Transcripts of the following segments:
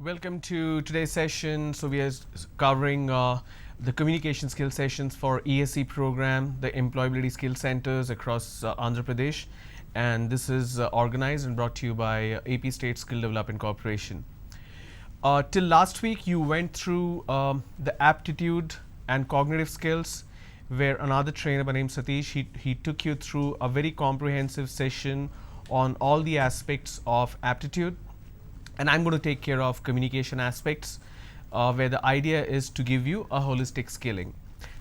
Welcome to today's session. So we are covering the communication skill sessions for EEC program, the employability skill centers across Andhra Pradesh, and this is organized and brought to you by AP State Skill Development Corporation. Till last week you went through the aptitude and cognitive skills, where another trainer by name Satish, he took you through a very comprehensive session on all the aspects of aptitude. And I'm going to take care of communication aspects, where the idea is to give you a holistic skilling.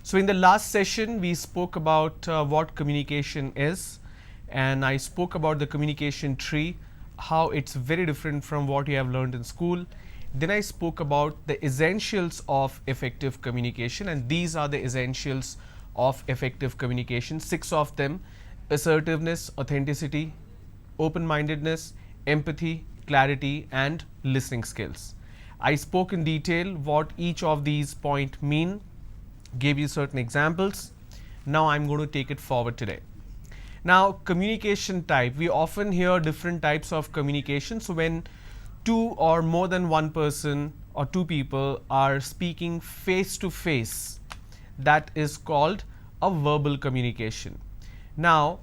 So in the last session we spoke about what communication is, and I spoke about the communication tree, how it's very different from what you have learned in school. Then I spoke about the essentials of effective communication, and these are the essentials of effective communication, 6 of them: assertiveness, authenticity, open-mindedness, empathy, clarity, and listening skills. I spoke in detail what each of these points mean, gave you certain examples. Now I'm going to take it forward today. Now, communication type, we often hear different types of communication. So when two or more than one person or two people are speaking face to face, that is called a verbal communication. Now,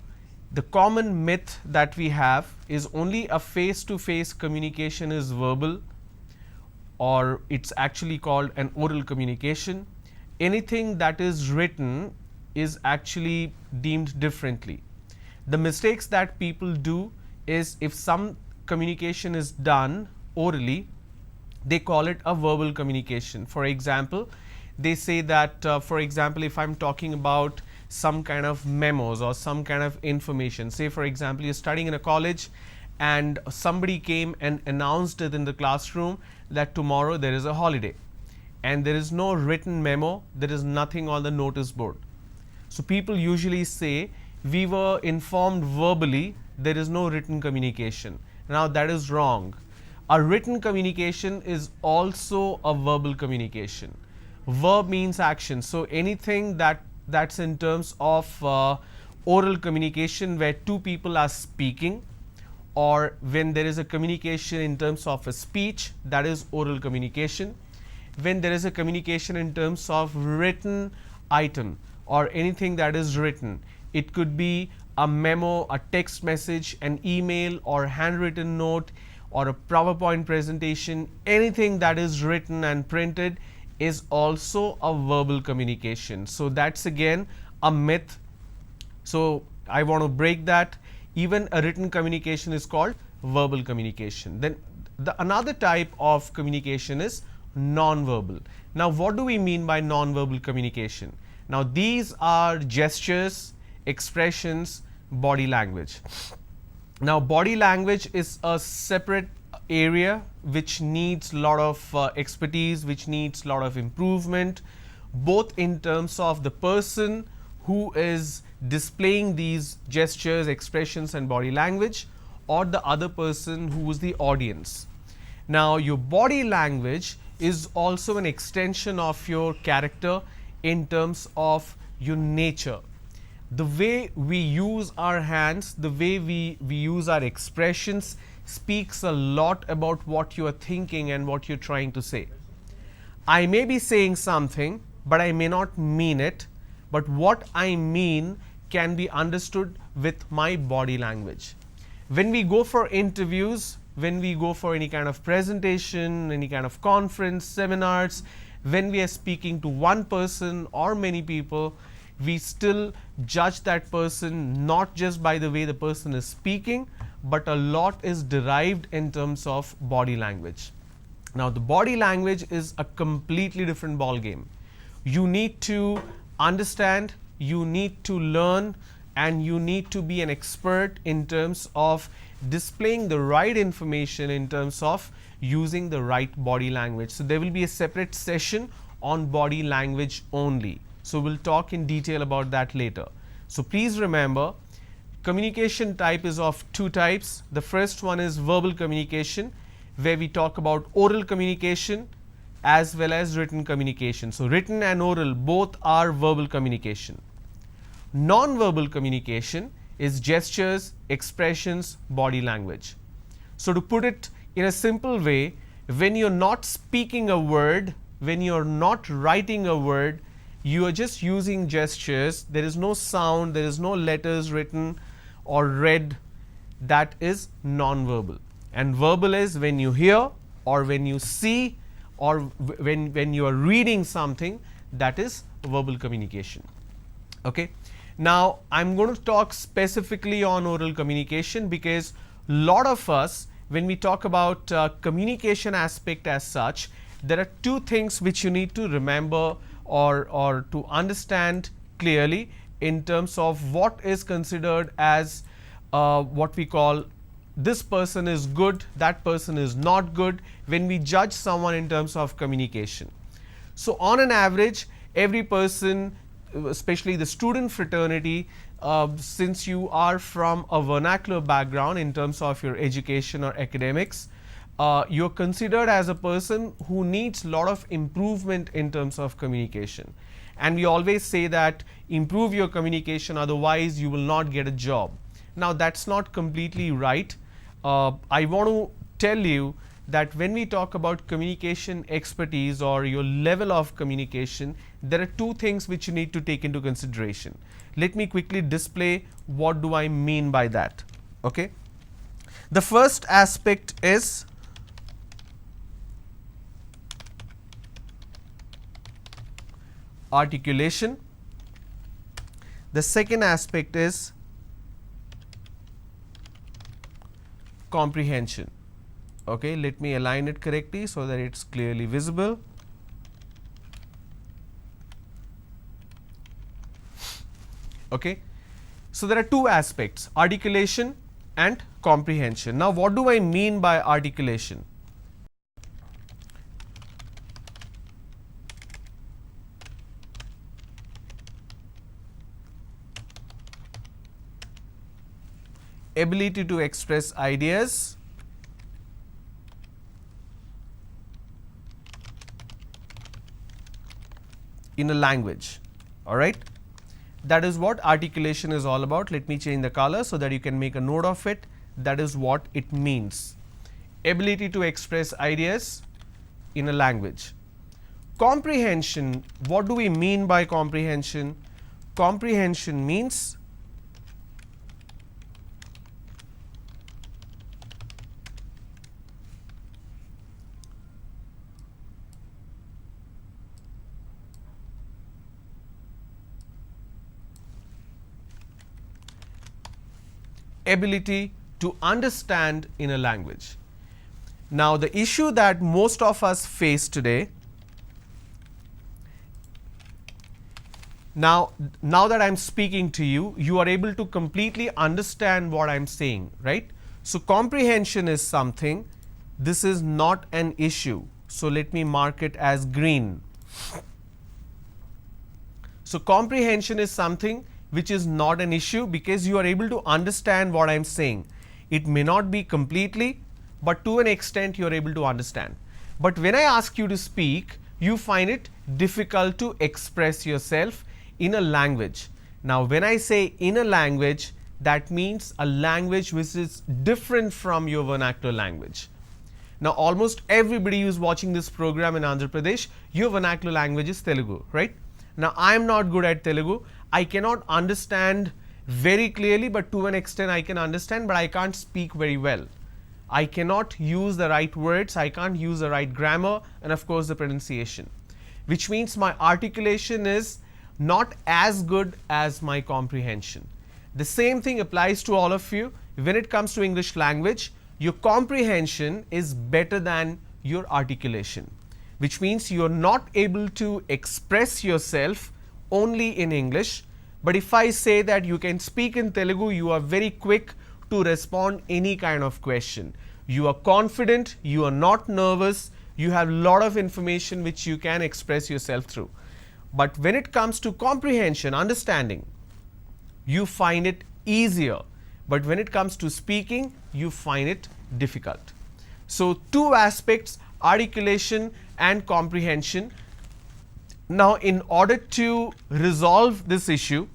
the common myth that we have is only a face-to-face communication is verbal, or it's actually called an oral communication. Anything that is written is actually deemed differently. The mistakes that people do is, if some communication is done orally, they call it a verbal communication. For example, they say that, for example, if I'm talking about some kind of memos or some kind of information, say for example you're studying in a college and somebody came and announced it in the classroom that tomorrow there is a holiday, and there is no written memo, there is nothing on the notice board. So people usually say, we were informed verbally, there is no written communication. Now that is wrong. A written communication is also a verbal communication. Verb means action, so anything that's in terms of oral communication where two people are speaking, or when there is a communication in terms of a speech, that is oral communication. When there is a communication in terms of written item or anything that is written, it could be a memo, a text message, an email, or handwritten note, or a PowerPoint presentation. Anything that is written and printed is also a verbal communication. So that's again a myth. So I want to break that. Even a written communication is called verbal communication. Then another type of communication is non-verbal. Now what do we mean by non-verbal communication? Now these are gestures, expressions, body language. Now body language is a separate area which needs a lot of expertise, which needs a lot of improvement, both in terms of the person who is displaying these gestures, expressions, and body language, or the other person who is the audience. Now your body language is also an extension of your character in terms of your nature. The way we use our hands, the way we use our expressions speaks a lot about what you are thinking and what you're trying to say. I may be saying something, but I may not mean it, but what I mean can be understood with my body language. When we go for interviews, when we go for any kind of presentation, any kind of conference, seminars, when we are speaking to one person or many people, we still judge that person not just by the way the person is speaking, but a lot is derived in terms of body language. Now the body language is a completely different ball game. You need to understand, you need to learn, and you need to be an expert in terms of displaying the right information, in terms of using the right body language. So there will be a separate session on body language only. So we'll talk in detail about that later. So please remember, communication type is of 2 types. The first one is verbal communication, where we talk about oral communication as well as written communication. So written and oral both are verbal communication. Non-verbal communication is gestures, expressions, body language. So to put it in a simple way, when you're not speaking a word, when you're not writing a word, you are just using gestures. There is no sound, there is no letters written or read. That is non-verbal. And verbal is when you hear or when you see or when you are reading something. That is verbal communication. Okay. Now I'm going to talk specifically on oral communication, because a lot of us, when we talk about communication aspect as such, there are two things which you need to remember or to understand clearly in terms of what is considered as what we call this person is good, that person is not good, when we judge someone in terms of communication. So on an average, every person, especially the student fraternity, since you are from a vernacular background in terms of your education or academics, you're considered as a person who needs a lot of improvement in terms of communication. And we always say that improve your communication, otherwise you will not get a job. Now that's not completely right. I want to tell you that when we talk about communication expertise or your level of communication, there are two things which you need to take into consideration. Let me quickly display what do I mean by that. Okay. The first aspect is articulation. The second aspect is comprehension. Okay, let me align it correctly so that it's clearly visible. Okay, so there are two aspects, articulation and comprehension. Now what do I mean by articulation? Ability to express ideas in a language. All right, that is what articulation is all about. Let me change the color so that you can make a note of it. That is what it means. Ability to express ideas in a language. Comprehension, what do we mean by comprehension? Comprehension means ability to understand in a language. Now the issue that most of us face today, now that I'm speaking to you, you are able to completely understand what I'm saying, right? So comprehension is something, this is not an issue. So let me mark it as green. So comprehension is something which is not an issue because you are able to understand what I'm saying. It may not be completely, but to an extent you are able to understand. But when I ask you to speak, you find it difficult to express yourself in a language. Now when I say in a language, that means a language which is different from your vernacular language. Now almost everybody who is watching this program in Andhra Pradesh, your vernacular language is Telugu, right? Now I am not good at Telugu. I cannot understand very clearly, but to an extent I can understand, but I can't speak very well. I cannot use the right words, I can't use the right grammar, and of course the pronunciation, which means my articulation is not as good as my comprehension. The same thing applies to all of you. When it comes to English language, your comprehension is better than your articulation, which means you are not able to express yourself only in English. But if I say that you can speak in Telugu, you are very quick to respond any kind of question. You are confident, you are not nervous, you have a lot of information which you can express yourself through. But when it comes to comprehension, understanding, you find it easier. But when it comes to speaking, you find it difficult. So two aspects, articulation and comprehension. Now in order to resolve this issue,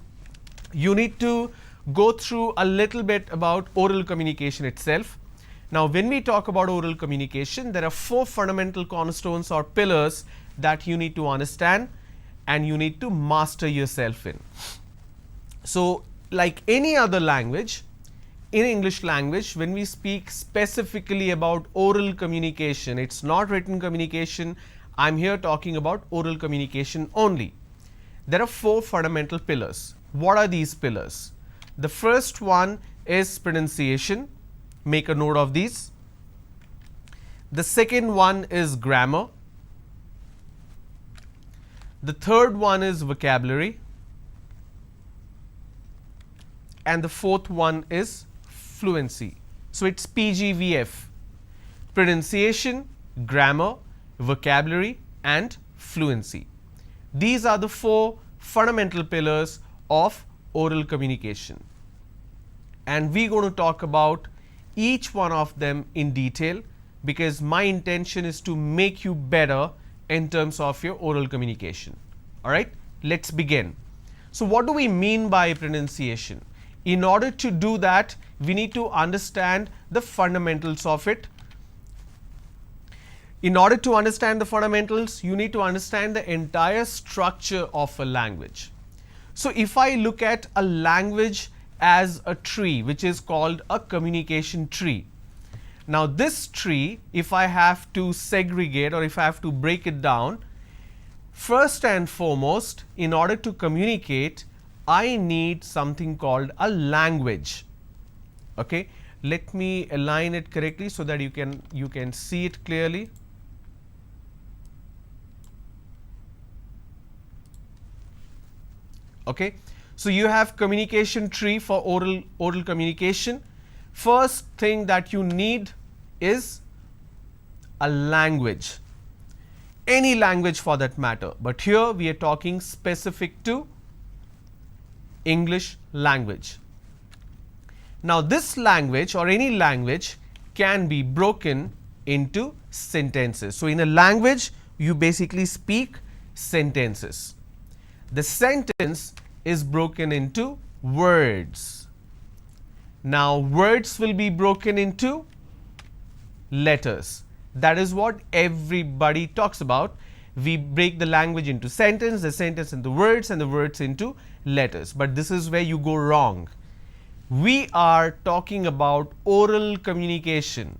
you need to go through a little bit about oral communication itself. Now, when we talk about oral communication, there are 4 fundamental cornerstones or pillars that you need to understand and you need to master yourself in. So, like any other language, in English language, when we speak specifically about oral communication, it's not written communication. I'm here talking about oral communication only. There are 4 fundamental pillars. What are these pillars? The first one is pronunciation. Make a note of these. The second one is grammar. The third one is vocabulary. And the fourth one is fluency. So it's PGVF: pronunciation, grammar, vocabulary, and fluency. These are the 4 fundamental pillars of oral communication. And we're going to talk about each one of them in detail, because my intention is to make you better in terms of your oral communication. All right, let's begin. So what do we mean by pronunciation? In order to do that, we need to understand the fundamentals of it. In order to understand the fundamentals, you need to understand the entire structure of a language. So if I look at a language as a tree, which is called a communication tree. Now this tree, if I have to segregate or if I have to break it down, first and foremost, in order to communicate, I need something called a language. Okay, let me align it correctly so that you can see it clearly. Okay, so you have communication tree for oral communication. First thing that you need is a language, any language for that matter, but here we are talking specific to English language. Now this language or any language can be broken into sentences. So in a language, you basically speak sentences. The sentence is broken into words. Now words will be broken into letters. That is what everybody talks about. We break the language into sentence, the sentence into words, and the words into letters. But this is where you go wrong. We are talking about oral communication.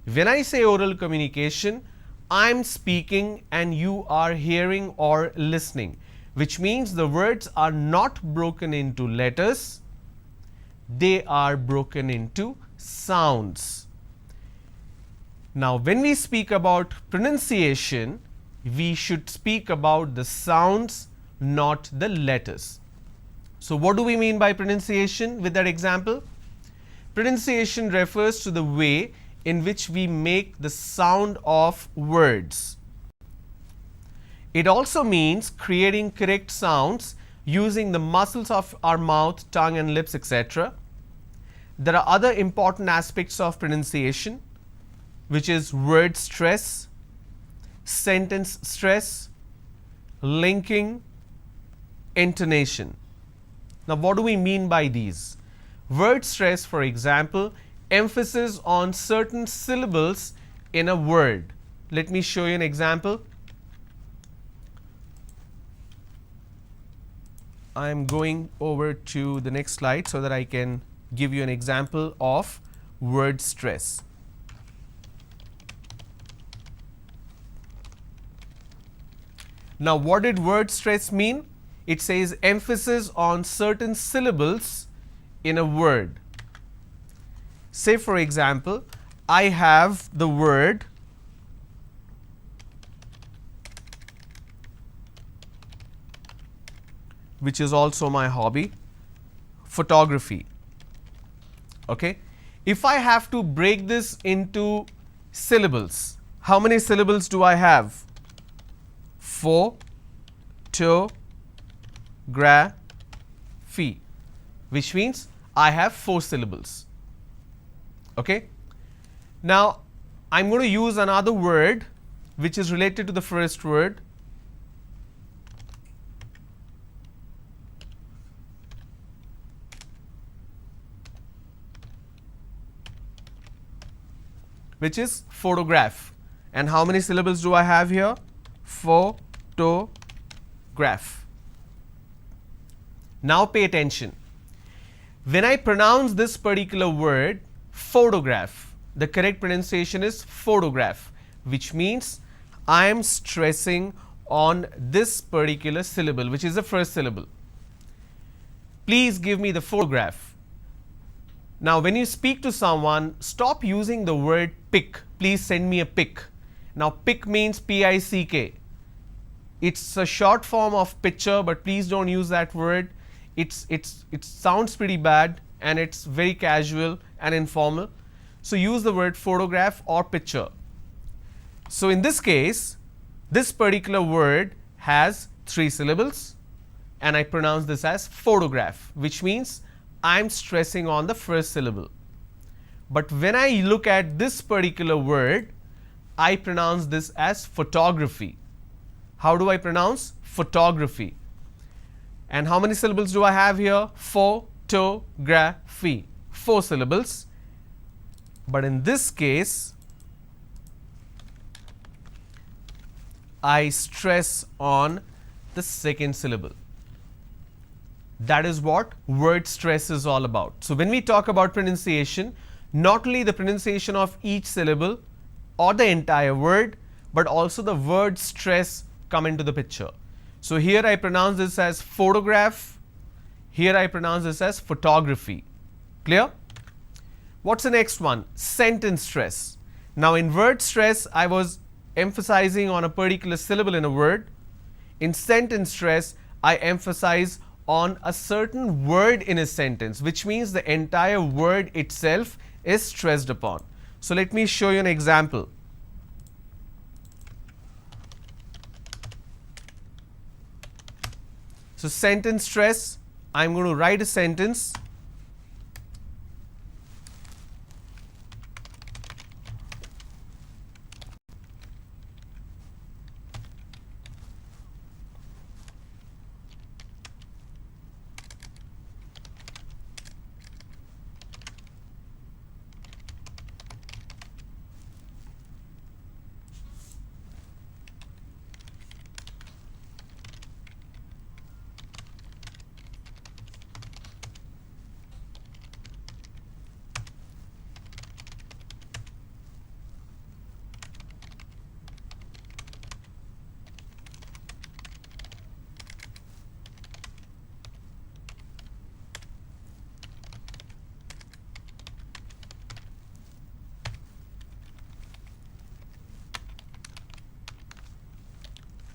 When I say oral communication, I'm speaking and you are hearing or listening, which means the words are not broken into letters, they are broken into sounds. Now, when we speak about pronunciation, we should speak about the sounds, not the letters. So, what do we mean by pronunciation with that example? Pronunciation refers to the way in which we make the sound of words. It also means creating correct sounds using the muscles of our mouth, tongue and lips, etc. There are other important aspects of pronunciation, which is word stress, sentence stress, linking, intonation. Now, what do we mean by these? Word stress, for example, emphasis on certain syllables in a word. Let me show you an example. I am going over to the next slide so that I can give you an example of word stress. Now, what did word stress mean? It says emphasis on certain syllables in a word. Say, for example, I have the word which is also my hobby, photography. Okay? If I have to break this into syllables, how many syllables do I have? Photography, which means I have 4 syllables. Okay? Now, I'm going to use another word which is related to the first word. which is photograph. And how many syllables do I have here? Photograph. Now pay attention. When I pronounce this particular word, photograph, the correct pronunciation is photograph, which means I am stressing on this particular syllable, which is the first syllable. Please give me the photograph. Now, when you speak to someone, stop using the word pic. Please send me a pic. Now, pic means P-I-C-K. It's a short form of picture, but please don't use that word. It sounds pretty bad and it's very casual and informal. So use the word photograph or picture. So in this case, this particular word has 3 syllables and I pronounce this as photograph, which means I'm stressing on the first syllable. But when I look at this particular word, I pronounce this as photography. How do I pronounce? Photography. And how many syllables do I have here? Photography. 4 syllables. But in this case, I stress on the second syllable. That is what word stress is all about. So when we talk about pronunciation, not only the pronunciation of each syllable or the entire word, but also the word stress come into the picture. So here I pronounce this as photograph. Here I pronounce this as photography. Clear? What's the next one? Sentence stress. Now in word stress, I was emphasizing on a particular syllable in a word. In sentence stress, I emphasize on a certain word in a sentence, which means the entire word itself is stressed upon. So let me show you an example. So sentence stress, I'm going to write a sentence.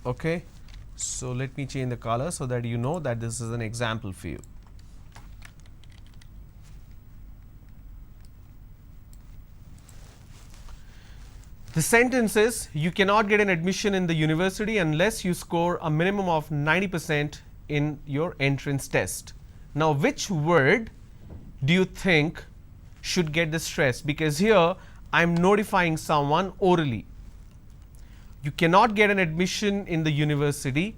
Okay, so let me change the color so that you know that this is an example for you. The sentence is, you cannot get an admission in the university unless you score a minimum of 90% in your entrance test. Now, which word do you think should get the stress? Because here I'm notifying someone orally. You cannot get an admission in the university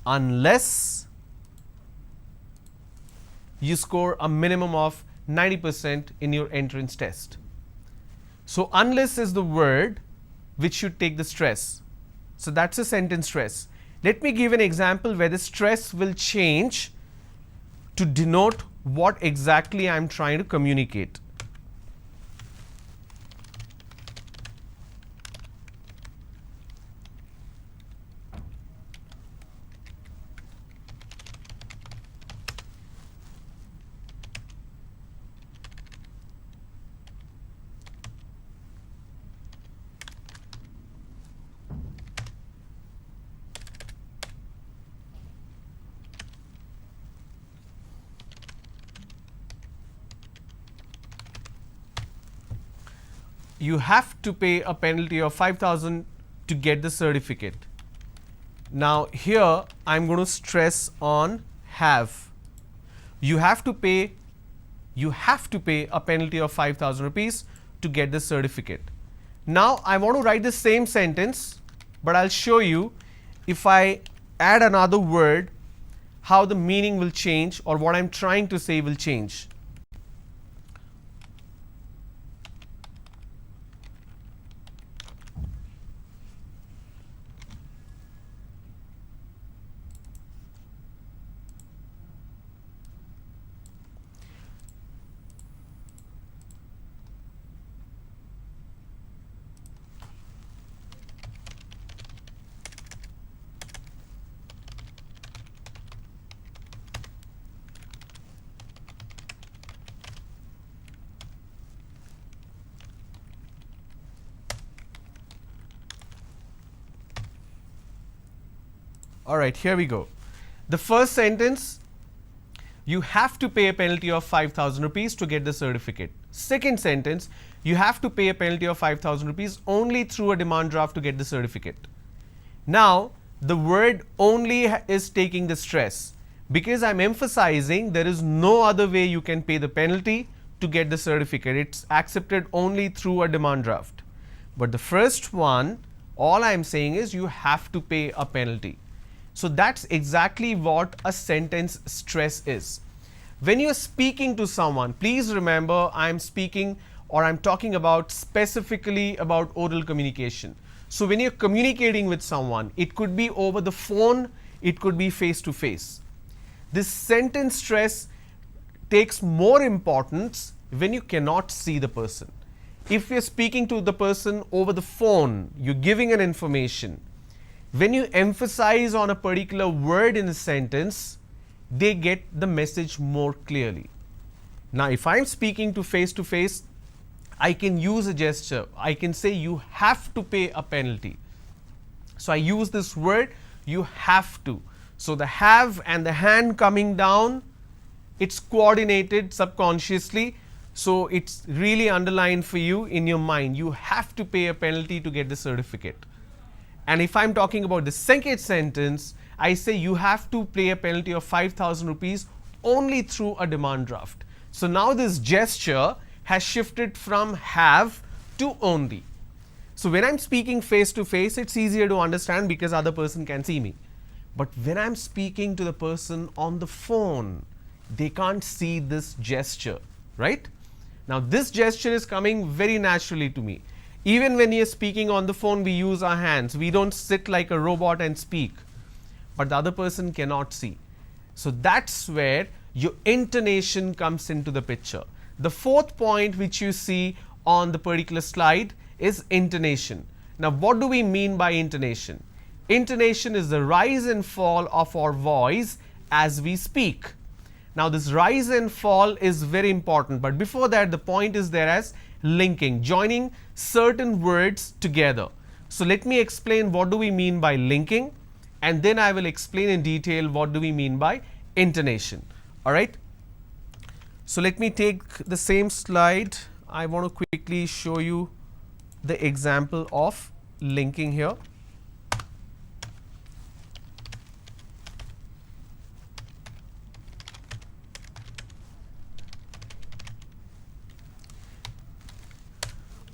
unless you score a minimum of 90% in your entrance test. So unless is the word which should take the stress. So that's a sentence stress. Let me give an example where the stress will change to denote what exactly I'm trying to communicate. You have to pay a penalty of 5,000 to get the certificate. Now here I'm going to stress on have. You have to pay a penalty of 5,000 rupees to get the certificate. Now I want to write the same sentence, but I'll show you if I add another word how the meaning will change or what I'm trying to say will change. Alright, here we go. The first sentence, you have to pay a penalty of 5,000 rupees to get the certificate. Second sentence, you have to pay a penalty of 5,000 rupees only through a demand draft to get the certificate. Now, the word only is taking the stress because I'm emphasizing there is no other way you can pay the penalty to get the certificate. It's accepted only through a demand draft. But the first one, all I'm saying is you have to pay a penalty. So that's exactly what a sentence stress is. When you're speaking to someone, please remember I'm speaking or I'm talking about specifically about oral communication. So when you're communicating with someone, it could be over the phone, it could be face to face. This sentence stress takes more importance when you cannot see the person. If you're speaking to the person over the phone, you're giving an information. When you emphasize on a particular word in a sentence, they get the message more clearly. Now, if I'm speaking to face, I can use a gesture. I can say you have to pay a penalty. So I use this word, you have to. So the have and the hand coming down, it's coordinated subconsciously. So it's really underlined for you in your mind. You have to pay a penalty to get the certificate. And if I'm talking about the second sentence, I say you have to pay a penalty of 5,000 rupees only through a demand draft. So now this gesture has shifted from have to only. So when I'm speaking face to face, it's easier to understand because other person can see me. But when I'm speaking to the person on the phone, they can't see this gesture, right? Now this gesture is coming very naturally to me. Even when you're speaking on the phone, we use our hands. We don't sit like a robot and speak. But the other person cannot see. So that's where your intonation comes into the picture. The fourth point which you see on the particular slide is intonation. Now what do we mean by intonation? Intonation is the rise and fall of our voice as we speak. Now this rise and fall is very important, but before that the point is there as linking, joining certain words together. So let me explain what do we mean by linking, and then I will explain in detail what do we mean by intonation. Alright. So let me take the same slide. I want to quickly show you the example of linking here.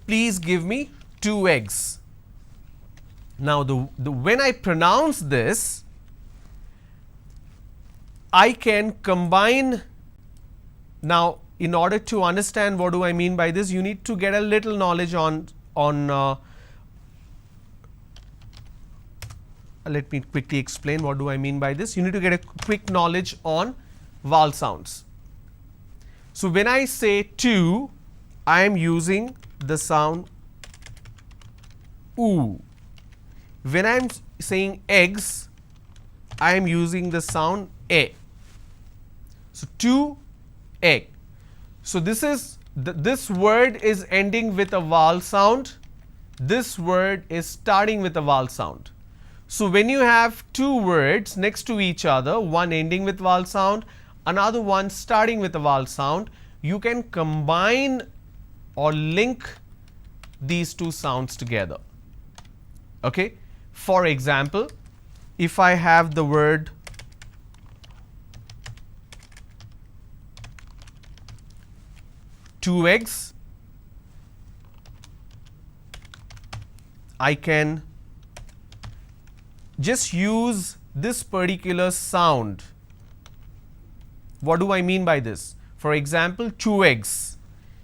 Please give me 2 eggs. Now when I pronounce this, I can combine. Now in order to understand what do I mean by this, you need to get a little knowledge on let me quickly explain what do I mean by this. You need to get a quick knowledge on vowel sounds. So when I say two, I am using the sound oo. When I am saying eggs, I am using the sound a. So two egg. So this is this word is ending with a vowel sound. This word is starting with a vowel sound. So when you have two words next to each other, one ending with vowel sound, another one starting with a vowel sound, you can combine or link these two sounds together. Okay. For example, if I have the word two eggs, I can just use this particular sound. What do I mean by this? For example, two eggs.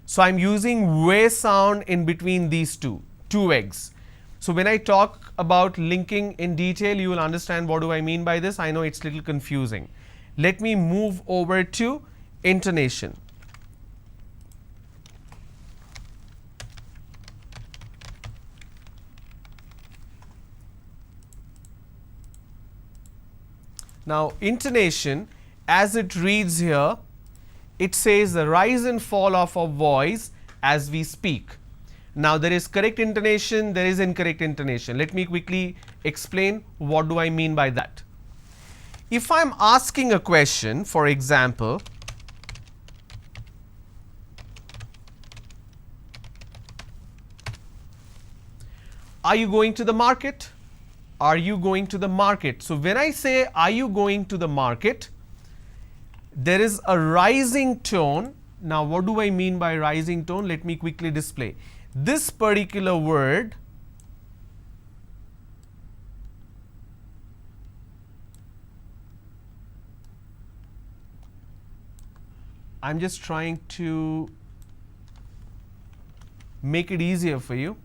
So I'm using way sound in between these two eggs. So when I talk about linking in detail, you will understand what do I mean by this. I know it's a little confusing. Let me move over to intonation. Now intonation, as it reads here, it says the rise and fall of a voice as we speak. Now there is correct intonation, there is incorrect intonation. Let me quickly explain what do I mean by that. if I'm asking a question, for example, are you going to the market? Are you going to the market? So when I say, are you going to the market, there is a rising tone. Now, what do I mean by rising tone? Let me quickly display. This particular word I'm just trying to make it easier for you.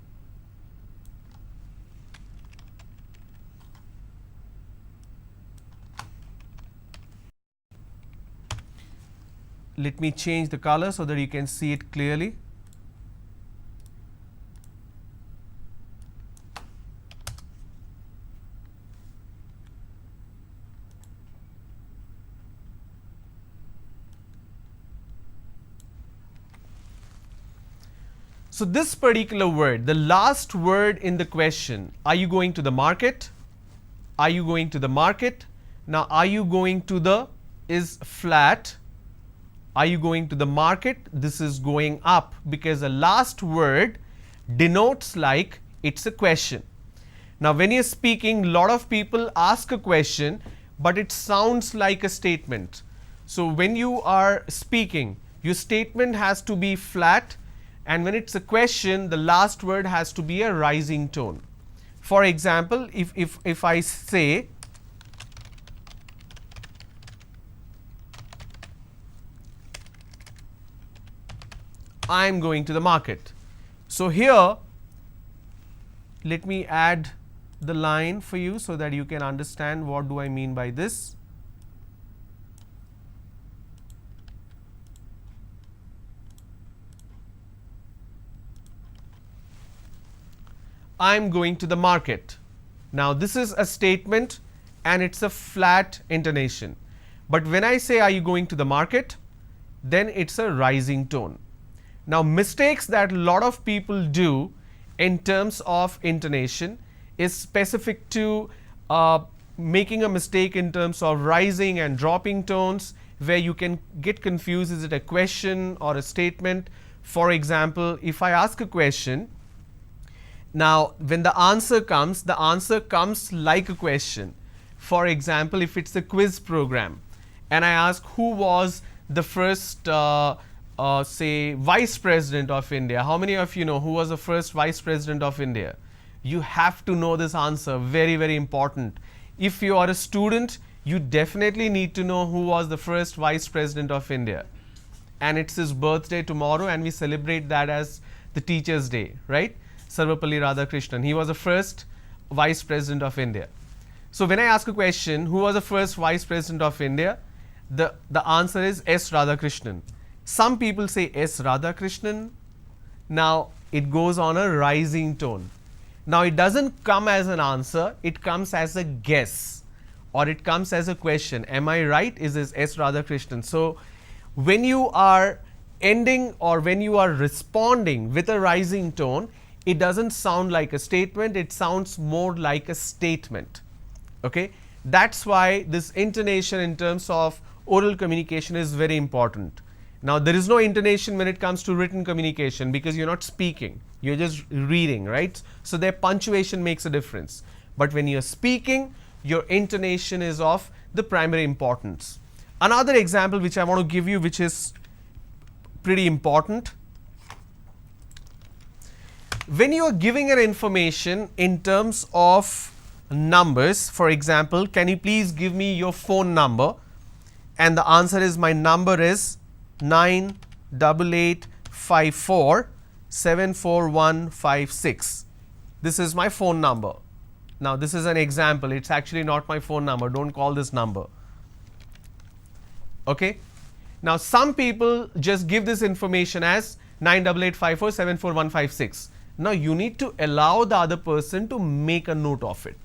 Let me change the color so that you can see it clearly. So this particular word, the last word in the question, are you going to the market? Are you going to the market? Now, are you going to the is flat. Are you going to the market? This is going up because the last word denotes like it's a question. Now, when you're speaking, a lot of people ask a question, but it sounds like a statement. So when you are speaking, your statement has to be flat, and when it's a question, the last word has to be a rising tone. For example, if I say, I'm going to the market. So here, let me add the line for you so that you can understand what do I mean by this. I'm going to the market. Now, this is a statement and it's a flat intonation. But when I say, are you going to the market? Then it's a rising tone. Now, mistakes that a lot of people do in terms of intonation is specific to making a mistake in terms of rising and dropping tones, where you can get confused. Is it a question or a statement? For example, if I ask a question, now when the answer comes like a question. For example, if it's a quiz program and I ask who was the first say Vice President of India, how many of you know who was the first Vice President of India? You have to know this answer, very, very important. If you are a student, you definitely need to know who was the first Vice President of India. And it's his birthday tomorrow, and we celebrate that as the Teacher's Day, right? Sarvapalli Radhakrishnan. He was the first Vice President of India. So when I ask a question, who was the first Vice President of India? The answer is S. Radhakrishnan. Some people say S. Radhakrishnan. Now it goes on a rising tone. Now it doesn't come as an answer, it comes as a guess, or it comes as a question. Am I right? Is this S. Radhakrishnan? So when you are ending or when you are responding with a rising tone, it doesn't sound like a statement, it sounds more like a statement. Okay? That's why this intonation in terms of oral communication is very important. Now, there is no intonation when it comes to written communication because you're not speaking, you're just reading, right? So their punctuation makes a difference. But when you're speaking, your intonation is of the primary importance. Another example which I want to give you, which is pretty important. When you are giving an information in terms of numbers, for example, can you please give me your phone number? And the answer is, my number is 98854-74156. This is my phone number. Now, this is an example. It's actually not my phone number. Don't call this number. Okay? Now, some people just give this information as 98854-74156. Now, you need to allow the other person to make a note of it.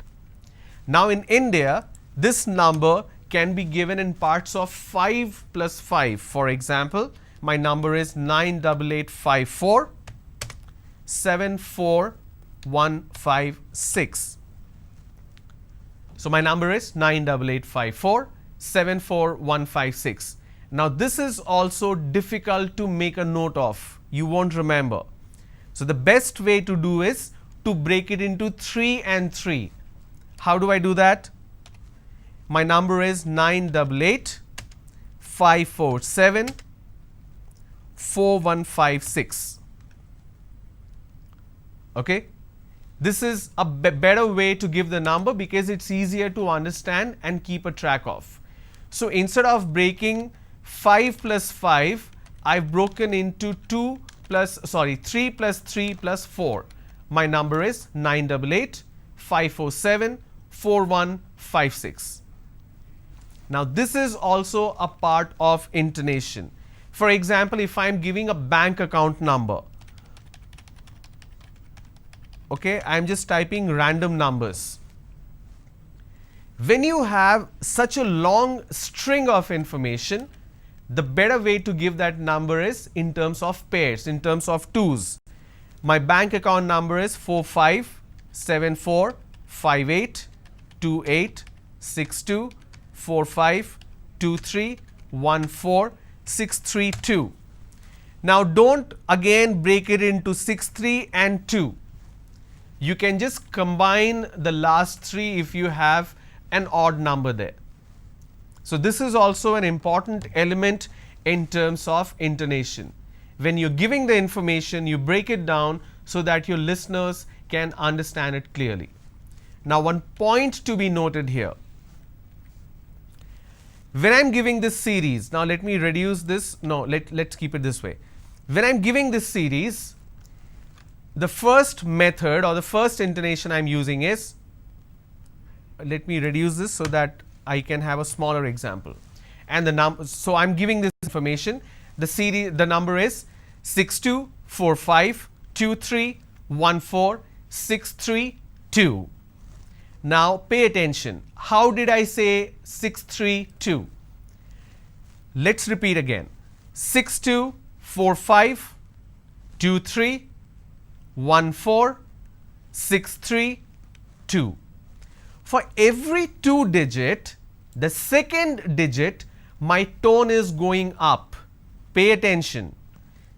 Now, in India, this number can be given in parts of 5 plus 5. For example, my number is 98854-74156. So my number is 98854 74156. Now this is also difficult to make a note of. You won't remember. So the best way to do is to break it into 3 and 3. How do I do that? My number is 988 547 4156. Okay. This is a better way to give the number because it's easier to understand and keep a track of. So instead of breaking 5 plus 5, I've broken into 3 plus 3 plus 4. My number is 988 547 4156. Now this is also a part of intonation. For example, if I'm giving a bank account number, okay, I'm just typing random numbers. When you have such a long string of information, the better way to give that number is in terms of pairs, in terms of twos. My bank account number is 45745828624523146332. Now don't again break it into 6, 3 and 2. You can just combine the last 3 if you have an odd number there. So this is also an important element in terms of intonation. When you're giving the information, you break it down so that your listeners can understand it clearly. Now one point to be noted here. When I'm giving this series, now let me reduce this, let's keep it this way. When I'm giving this series, the first method or the first intonation I'm using is, let me reduce this so that I can have a smaller example. And the number, so I'm giving this information. The series, the number is 624523146332. Now pay attention. How did I say 632? Let's repeat again. 624523146332. For every 2 digit, the second digit, my tone is going up. Pay attention.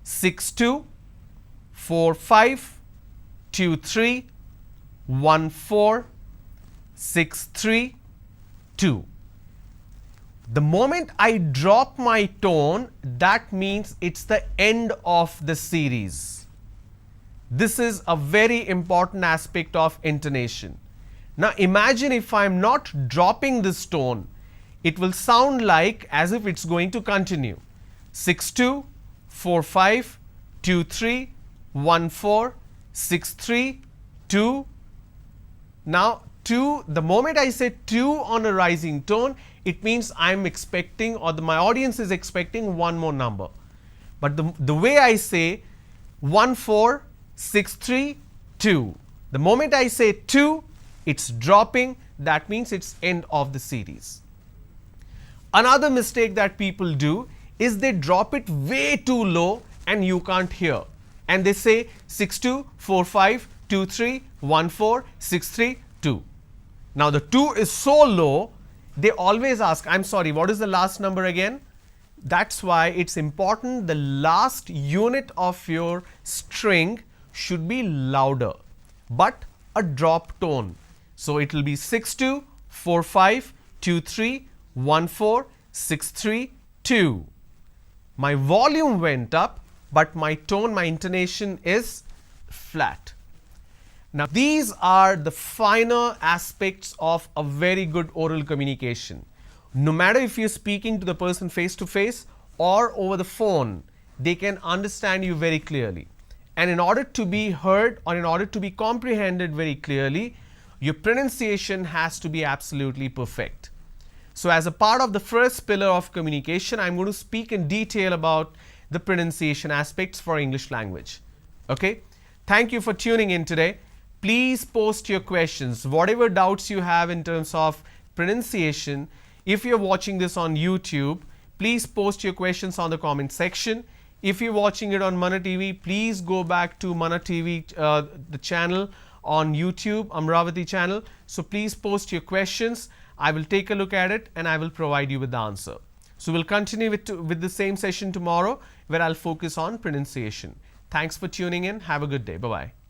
624523146332. The moment I drop my tone, that means it's the end of the series. This is a very important aspect of intonation. Now imagine if I'm not dropping this tone, it will sound like as if it's going to continue. 624523146332. Now 2, the moment I say 2 on a rising tone, it means I'm expecting, or my audience is expecting one more number. But the way I say 14632, the moment I say 2, it's dropping, that means it's end of the series. Another mistake that people do is they drop it way too low and you can't hear. And they say 624523146332. Now the 2 is so low, they always ask, I'm sorry, what is the last number again? That's why it's important the last unit of your string should be louder, but a drop tone. So it will be 624523146332. My volume went up, but my tone, my intonation is flat. Now these are the finer aspects of a very good oral communication. No matter if you're speaking to the person face to face or over the phone, they can understand you very clearly. And in order to be heard or in order to be comprehended very clearly, your pronunciation has to be absolutely perfect. So as a part of the first pillar of communication, I'm going to speak in detail about the pronunciation aspects for English language. Okay? Thank you for tuning in today. Please post your questions, whatever doubts you have in terms of pronunciation. If you're watching this on YouTube, please post your questions on the comment section. If you're watching it on MANATV, please go back to MANATV, the channel on YouTube Amravati channel. So please post your questions. I will take a look at it and I will provide you with the answer. So we'll continue with the same session tomorrow, where I'll focus on pronunciation. Thanks for tuning in. Have a good day. Bye-bye.